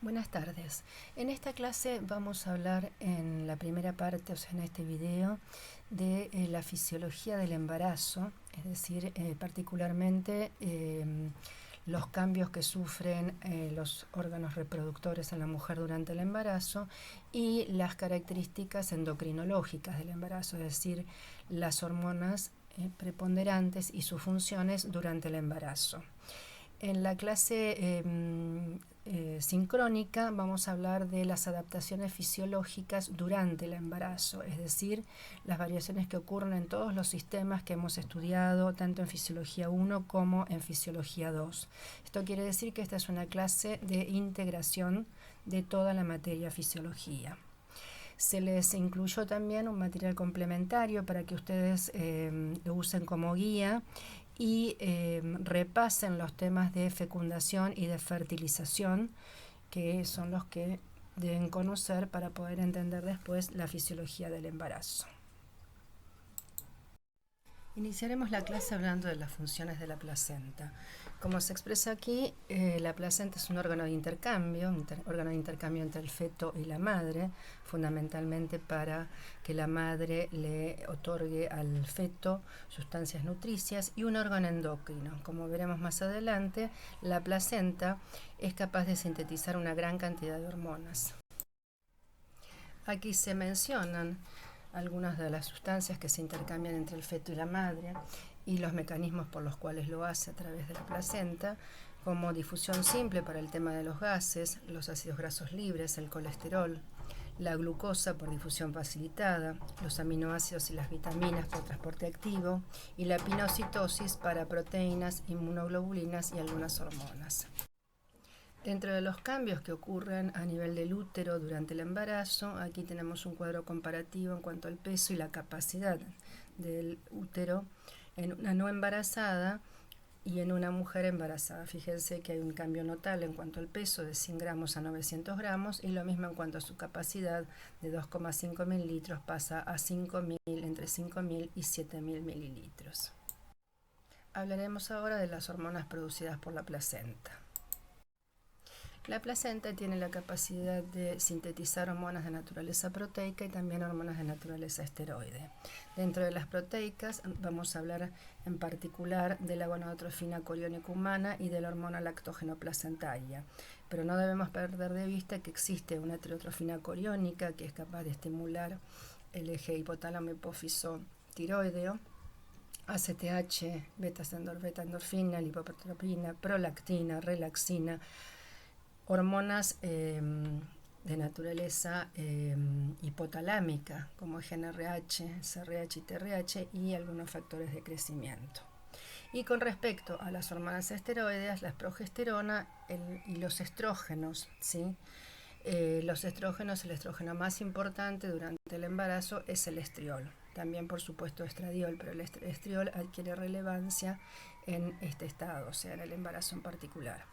Buenas tardes. En esta clase vamos a hablar en la primera parte, o sea, en este video, de la fisiología del embarazo, es decir, particularmente los cambios que sufren los órganos reproductores en la mujer durante el embarazo y las características endocrinológicas del embarazo, es decir, las hormonas preponderantes y sus funciones durante el embarazo. En la clase sincrónica vamos a hablar de las adaptaciones fisiológicas durante el embarazo, es decir, las variaciones que ocurren en todos los sistemas que hemos estudiado, tanto en Fisiología 1 como en Fisiología 2. Esto quiere decir que esta es una clase de integración de toda la materia fisiología. Se les incluyó también un material complementario para que ustedes lo usen como guía y repasen los temas de fecundación y de fertilización, que son los que deben conocer para poder entender después la fisiología del embarazo. Iniciaremos la clase hablando de las funciones de la placenta. Como se expresa aquí, la placenta es un órgano de intercambio, entre el feto y la madre, fundamentalmente para que la madre le otorgue al feto sustancias nutricias, y un órgano endocrino. Como veremos más adelante, la placenta es capaz de sintetizar una gran cantidad de hormonas. Aquí se mencionan algunas de las sustancias que se intercambian entre el feto y la madre y los mecanismos por los cuales lo hace a través de la placenta, como difusión simple para el tema de los gases, los ácidos grasos libres, el colesterol, la glucosa por difusión facilitada, los aminoácidos y las vitaminas por transporte activo, y la pinocitosis para proteínas, inmunoglobulinas y algunas hormonas. Dentro de los cambios que ocurren a nivel del útero durante el embarazo, aquí tenemos un cuadro comparativo en cuanto al peso y la capacidad del útero en una no embarazada y en una mujer embarazada. Fíjense que hay un cambio notable en cuanto al peso, de 100 gramos a 900 gramos, y lo mismo en cuanto a su capacidad, de 2,5 mililitros pasa a 5.000, entre 5.000 y 7.000 mililitros. Hablaremos ahora de las hormonas producidas por la placenta. La placenta tiene la capacidad de sintetizar hormonas de naturaleza proteica y también hormonas de naturaleza esteroide. Dentro de las proteicas vamos a hablar en particular de la gonadotrofina coriónica humana y de la hormona lactógeno placentaria. Pero no debemos perder de vista que existe una tireotrofina coriónica que es capaz de estimular el eje hipotálamo hipófiso tiroideo, ACTH, beta-endorfina, lipopotropina, prolactina, relaxina, hormonas de naturaleza hipotalámica, como GnRH, CRH y TRH, y algunos factores de crecimiento. Y con respecto a las hormonas esteroideas, la progesterona y los estrógenos, ¿sí? Los estrógenos, el estrógeno más importante durante el embarazo es el estriol. También, por supuesto, estradiol, pero el estriol adquiere relevancia en este estado, o sea, en el embarazo en particular.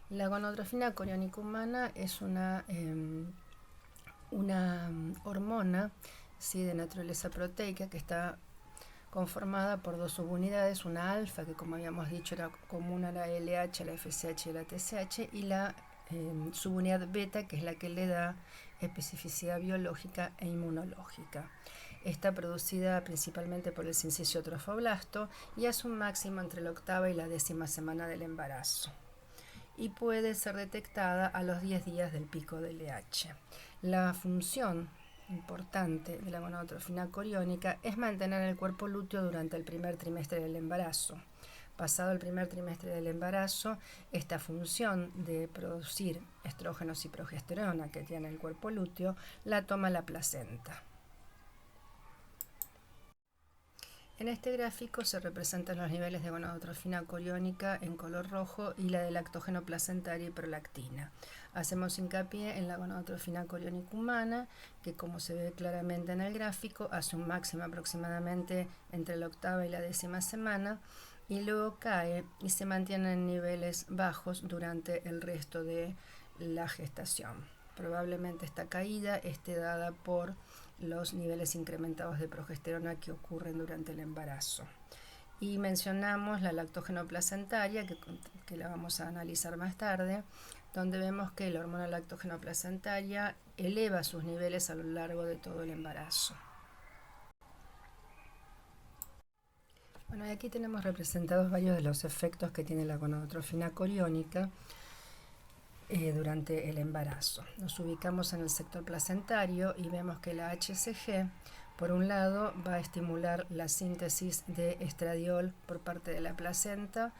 La gonadotrofina coriónica humana es una hormona, ¿sí?, de naturaleza proteica, que está conformada por dos subunidades, una alfa, que como habíamos dicho era común a la LH, a la FSH y a la TSH, y la subunidad beta, que es la que le da especificidad biológica e inmunológica. Está producida principalmente por el sincicio trofoblasto y hace un máximo entre la 8ª y la 10ª semana del embarazo, y puede ser detectada a los 10 días del pico del LH. La función importante de la gonadotrofina coriónica es mantener el cuerpo lúteo durante el primer trimestre del embarazo. Pasado el primer trimestre del embarazo, esta función de producir estrógenos y progesterona que tiene el cuerpo lúteo la toma la placenta. En este gráfico se representan los niveles de gonadotrofina coriónica en color rojo y la de lactógeno placentario y prolactina. Hacemos hincapié en la gonadotrofina coriónica humana, que, como se ve claramente en el gráfico, hace un máximo aproximadamente entre la 8ª y la 10ª semana, y luego cae y se mantiene en niveles bajos durante el resto de la gestación. Probablemente esta caída esté dada por los niveles incrementados de progesterona que ocurren durante el embarazo. Y mencionamos la lactógeno-placentaria, que la vamos a analizar más tarde, donde vemos que la hormona lactógeno-placentaria eleva sus niveles a lo largo de todo el embarazo. Bueno, y aquí tenemos representados varios de los efectos que tiene la gonadotrofina coriónica durante el embarazo. Nos ubicamos en el sector placentario y vemos que la HCG, por un lado, va a estimular la síntesis de estradiol por parte de la placenta.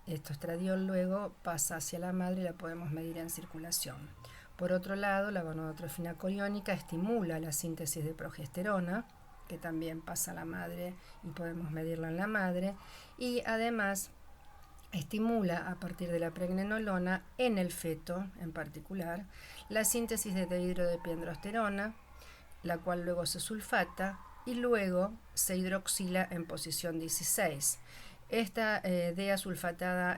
Este estradiol luego pasa hacia la madre y la podemos medir en circulación. Por otro lado, la gonadotrofina coriónica estimula la síntesis de progesterona, que también pasa a la madre y podemos medirla en la madre, y además estimula a partir de la pregnenolona en el feto en particular la síntesis de dihidrodepiandrosterona, la cual luego se sulfata y luego se hidroxila en posición 16. Esta DEA sulfatada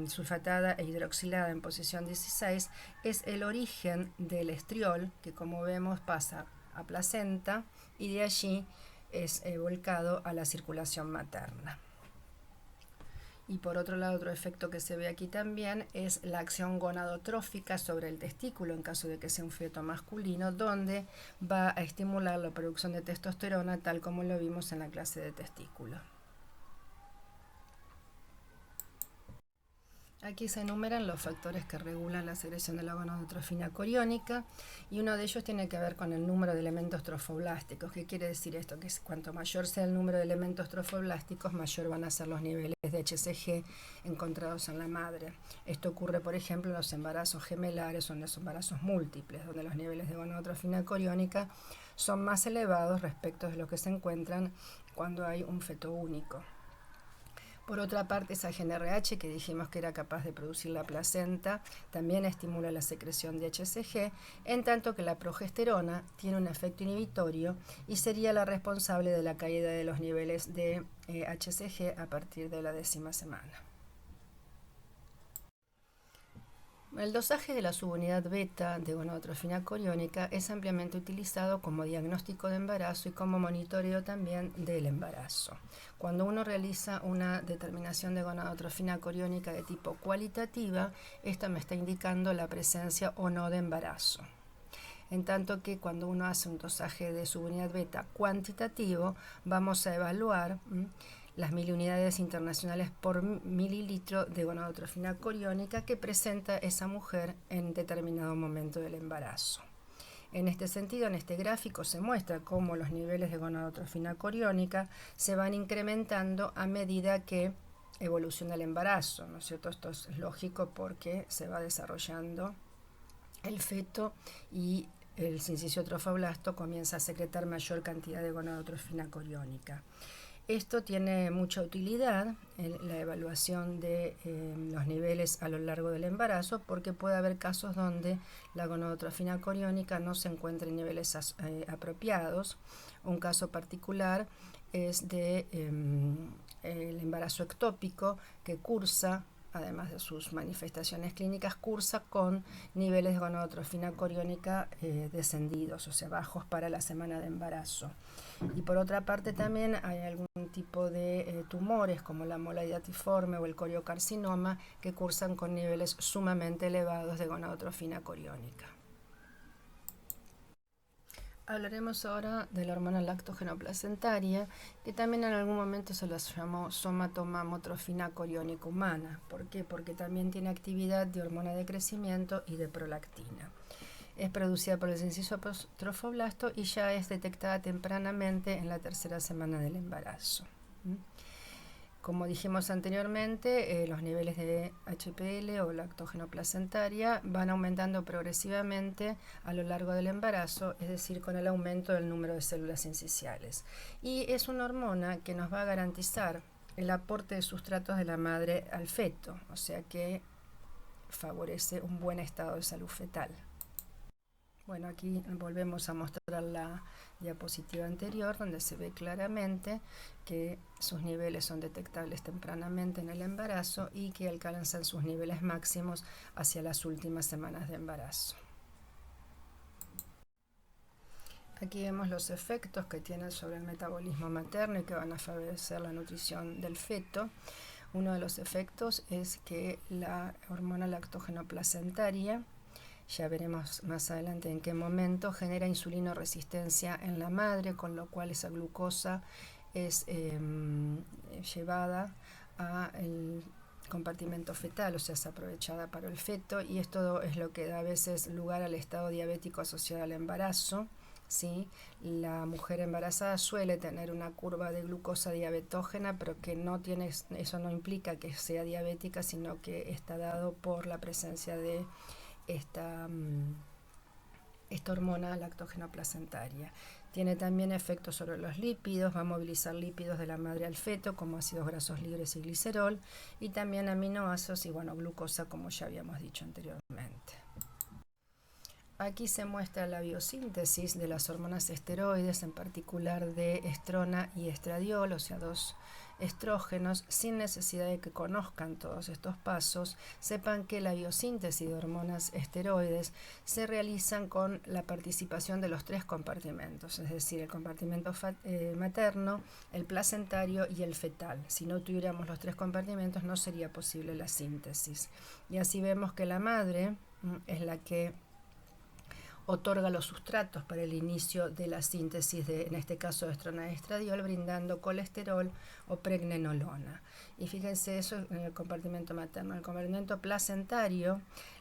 sulfatada e hidroxilada en posición 16 es el origen del estriol, que como vemos pasa a placenta y de allí es volcado a la circulación materna. Y por otro lado, otro efecto que se ve aquí también es la acción gonadotrófica sobre el testículo en caso de que sea un feto masculino, donde va a estimular la producción de testosterona, tal como lo vimos en la clase de testículo. Aquí se enumeran los factores que regulan la secreción de la gonadotrofina coriónica y uno de ellos tiene que ver con el número de elementos trofoblásticos. ¿Qué quiere decir esto? Que cuanto mayor sea el número de elementos trofoblásticos, mayor van a ser los niveles de HCG encontrados en la madre. Esto ocurre, por ejemplo, en los embarazos gemelares o en los embarazos múltiples, donde los niveles de gonadotrofina coriónica son más elevados respecto de lo que se encuentran cuando hay un feto único. Por otra parte, esa GnRH que dijimos que era capaz de producir la placenta también estimula la secreción de HCG, en tanto que la progesterona tiene un efecto inhibitorio y sería la responsable de la caída de los niveles de HCG a partir de la 10ª semana. El dosaje de la subunidad beta de gonadotrofina coriónica es ampliamente utilizado como diagnóstico de embarazo y como monitoreo también del embarazo. Cuando uno realiza una determinación de gonadotrofina coriónica de tipo cualitativa, esta me está indicando la presencia o no de embarazo. En tanto que cuando uno hace un dosaje de subunidad beta cuantitativo, vamos a evaluar las miliunidades internacionales por mililitro de gonadotrofina coriónica que presenta esa mujer en determinado momento del embarazo. En este sentido, en este gráfico se muestra cómo los niveles de gonadotrofina coriónica se van incrementando a medida que evoluciona el embarazo, ¿no es cierto? Esto es lógico porque se va desarrollando el feto y el sincicio trofoblasto comienza a secretar mayor cantidad de gonadotrofina coriónica. Esto tiene mucha utilidad en la evaluación de los niveles a lo largo del embarazo, porque puede haber casos donde la gonadotrofina coriónica no se encuentra en niveles apropiados. Un caso particular es de el embarazo ectópico que cursa, además de sus manifestaciones clínicas, cursa con niveles de gonadotrofina coriónica descendidos, o sea, bajos para la semana de embarazo. Y por otra parte también hay algún tipo de tumores como la mola hiatiforme o el coriocarcinoma que cursan con niveles sumamente elevados de gonadotrofina coriónica. Hablaremos ahora de la hormona lactógeno-placentaria, que también en algún momento se las llamó somatomamotrofina coriónica humana. ¿Por qué? Porque también tiene actividad de hormona de crecimiento y de prolactina. Es producida por el sincicio trofoblasto y ya es detectada tempranamente en la 3ª semana del embarazo. Como dijimos anteriormente, los niveles de HPL o lactógeno placentaria van aumentando progresivamente a lo largo del embarazo, es decir, con el aumento del número de células sinciciales. Y es una hormona que nos va a garantizar el aporte de sustratos de la madre al feto, o sea que favorece un buen estado de salud fetal. Bueno, aquí volvemos a mostrar la diapositiva anterior, donde se ve claramente que sus niveles son detectables tempranamente en el embarazo y que alcanzan sus niveles máximos hacia las últimas semanas de embarazo. Aquí vemos los efectos que tienen sobre el metabolismo materno y que van a favorecer la nutrición del feto. Uno de los efectos es que la hormona lactógeno placentaria, ya veremos más adelante en qué momento, genera insulinoresistencia en la madre, con lo cual esa glucosa es llevada al compartimento fetal, o sea, es aprovechada para el feto, y esto es lo que da a veces lugar al estado diabético asociado al embarazo. ¿Sí? La mujer embarazada suele tener una curva de glucosa diabetógena, pero que no tiene, eso no implica que sea diabética, sino que está dado por la presencia de esta hormona lactógeno placentaria. Tiene también efectos sobre los lípidos, va a movilizar lípidos de la madre al feto, como ácidos grasos libres y glicerol, y también aminoácidos y glucosa, como ya habíamos dicho anteriormente. Aquí se muestra la biosíntesis de las hormonas esteroides, en particular de estrona y estradiol, o sea, dos estrógenos. Sin necesidad de que conozcan todos estos pasos, sepan que la biosíntesis de hormonas esteroides se realizan con la participación de los tres compartimentos, es decir, el compartimento materno, el placentario y el fetal. Si no tuviéramos los tres compartimentos, no sería posible la síntesis. Y así vemos que la madre es la que otorga los sustratos para el inicio de la síntesis de, en este caso, de estrona y estradiol, brindando colesterol o pregnenolona. Y fíjense eso en el compartimento materno. En el compartimento placentario,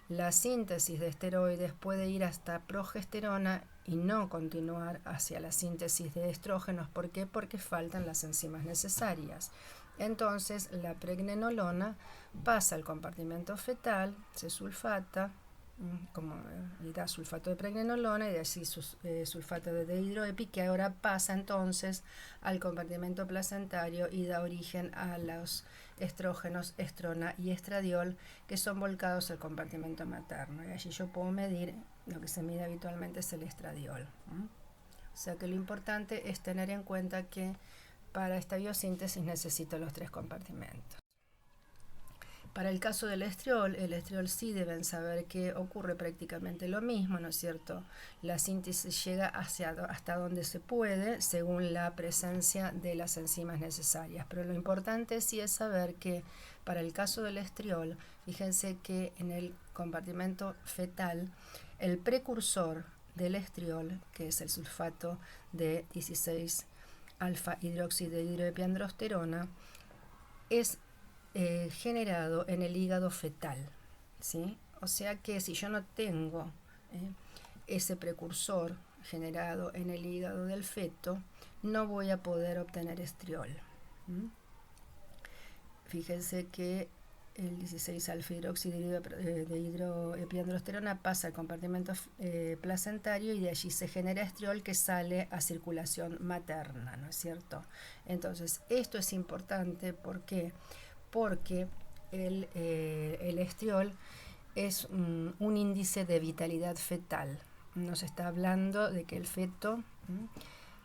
la síntesis de esteroides puede ir hasta progesterona y no continuar hacia la síntesis de estrógenos. ¿Por qué? Porque faltan las enzimas necesarias. Entonces, la pregnenolona pasa al compartimento fetal, se sulfata, como da sulfato de pregnenolona y de así sulfato de dehidroepi, que ahora pasa entonces al compartimento placentario y da origen a los estrógenos, estrona y estradiol, que son volcados al compartimento materno. Y allí yo puedo medir, lo que se mide habitualmente es el estradiol. O sea que lo importante es tener en cuenta que para esta biosíntesis necesito los tres compartimentos. Para el caso del estriol sí deben saber que ocurre prácticamente lo mismo, ¿no es cierto? La síntesis llega hasta donde se puede según la presencia de las enzimas necesarias. Pero lo importante sí es saber que para el caso del estriol, fíjense que en el compartimento fetal, el precursor del estriol, que es el sulfato de 16 alfa hidroxidehidroepiandrosterona, es generado en el hígado fetal, ¿sí? O sea que si yo no tengo ese precursor generado en el hígado del feto, no voy a poder obtener estriol. Fíjense que el 16 alfa-hidroxidehidroepiandrosterona pasa al compartimento placentario y de allí se genera estriol que sale a circulación materna, ¿no es cierto? Entonces, esto es importante porque el estriol es un índice de vitalidad fetal. Nos está hablando de que el feto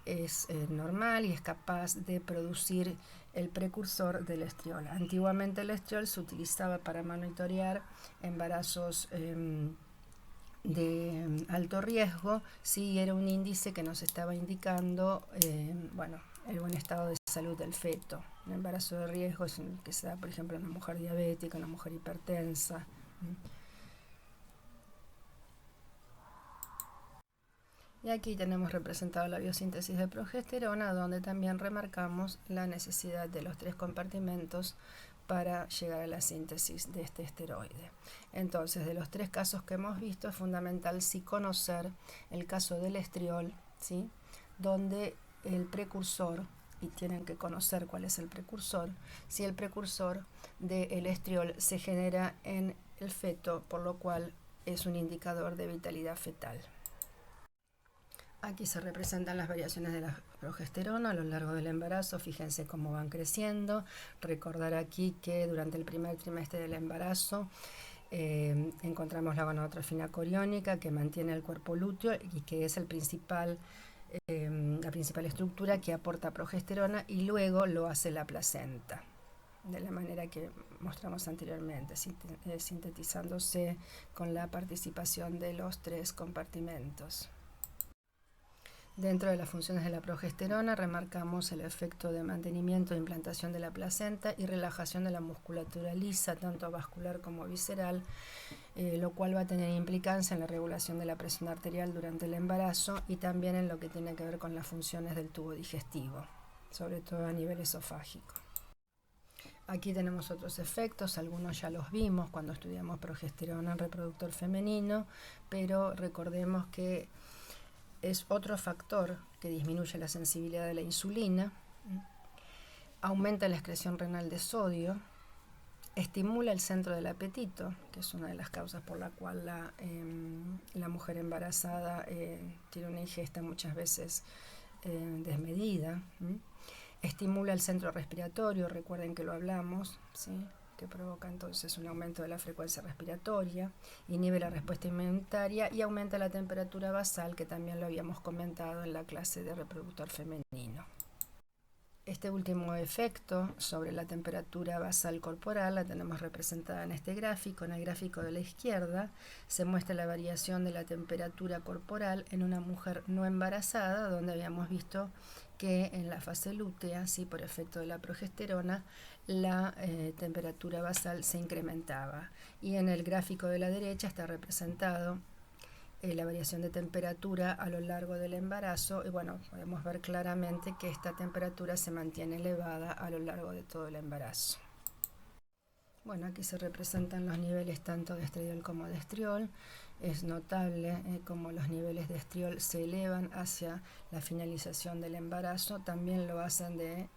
es normal y es capaz de producir el precursor del estriol. Antiguamente el estriol se utilizaba para monitorear embarazos de alto riesgo, sí, era un índice que nos estaba indicando el buen estado de salud del feto. Un embarazo de riesgo es el que se da, por ejemplo, en una mujer diabética, una mujer hipertensa. Y aquí tenemos representado la biosíntesis de progesterona, donde también remarcamos la necesidad de los tres compartimentos para llegar a la síntesis de este esteroide. Entonces, de los tres casos que hemos visto, es fundamental sí conocer el caso del estriol, ¿sí? Donde el precursor, y tienen que conocer cuál es el precursor, si el precursor del estriol se genera en el feto, por lo cual es un indicador de vitalidad fetal. Aquí se representan las variaciones de la progesterona a lo largo del embarazo. Fíjense cómo van creciendo. Recordar aquí que durante el primer trimestre del embarazo encontramos la gonadotrofina coriónica, que mantiene el cuerpo lúteo y que es la principal estructura que aporta progesterona, y luego lo hace la placenta, de la manera que mostramos anteriormente, sintetizándose con la participación de los tres compartimentos. Dentro de las funciones de la progesterona remarcamos el efecto de mantenimiento e implantación de la placenta y relajación de la musculatura lisa, tanto vascular como visceral, lo cual va a tener implicancia en la regulación de la presión arterial durante el embarazo y también en lo que tiene que ver con las funciones del tubo digestivo, sobre todo a nivel esofágico. Aquí tenemos otros efectos, algunos ya los vimos cuando estudiamos progesterona en reproductor femenino, pero recordemos que es otro factor que disminuye la sensibilidad de la insulina, aumenta la excreción renal de sodio, estimula el centro del apetito, que es una de las causas por la cual la mujer embarazada tiene una ingesta muchas veces desmedida. Estimula el centro respiratorio, recuerden que lo hablamos, ¿sí? Que provoca entonces un aumento de la frecuencia respiratoria, inhibe la respuesta inmunitaria y aumenta la temperatura basal, que también lo habíamos comentado en la clase de reproductor femenino. Este último efecto sobre la temperatura basal corporal la tenemos representada en este gráfico. En el gráfico de la izquierda se muestra la variación de la temperatura corporal en una mujer no embarazada, donde habíamos visto que en la fase lútea, sí, por efecto de la progesterona, la temperatura basal se incrementaba. Y en el gráfico de la derecha está representado la variación de temperatura a lo largo del embarazo y bueno, podemos ver claramente que esta temperatura se mantiene elevada a lo largo de todo el embarazo. Bueno, aquí se representan los niveles tanto de estradiol como de estriol. Es notable cómo los niveles de estriol se elevan hacia la finalización del embarazo. También lo hacen de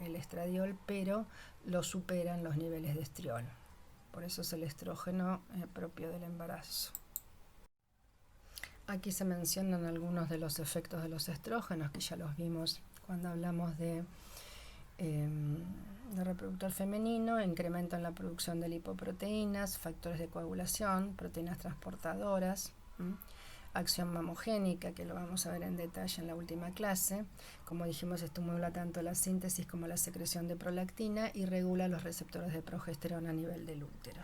el estradiol, pero lo superan los niveles de estriol. Por eso es el estrógeno propio del embarazo. Aquí se mencionan algunos de los efectos de los estrógenos, que ya los vimos cuando hablamos de reproductor femenino. Incrementan la producción de lipoproteínas, factores de coagulación, proteínas transportadoras, acción mamogénica, que lo vamos a ver en detalle en la última clase. Como dijimos, estimula tanto la síntesis como la secreción de prolactina y regula los receptores de progesterona a nivel del útero.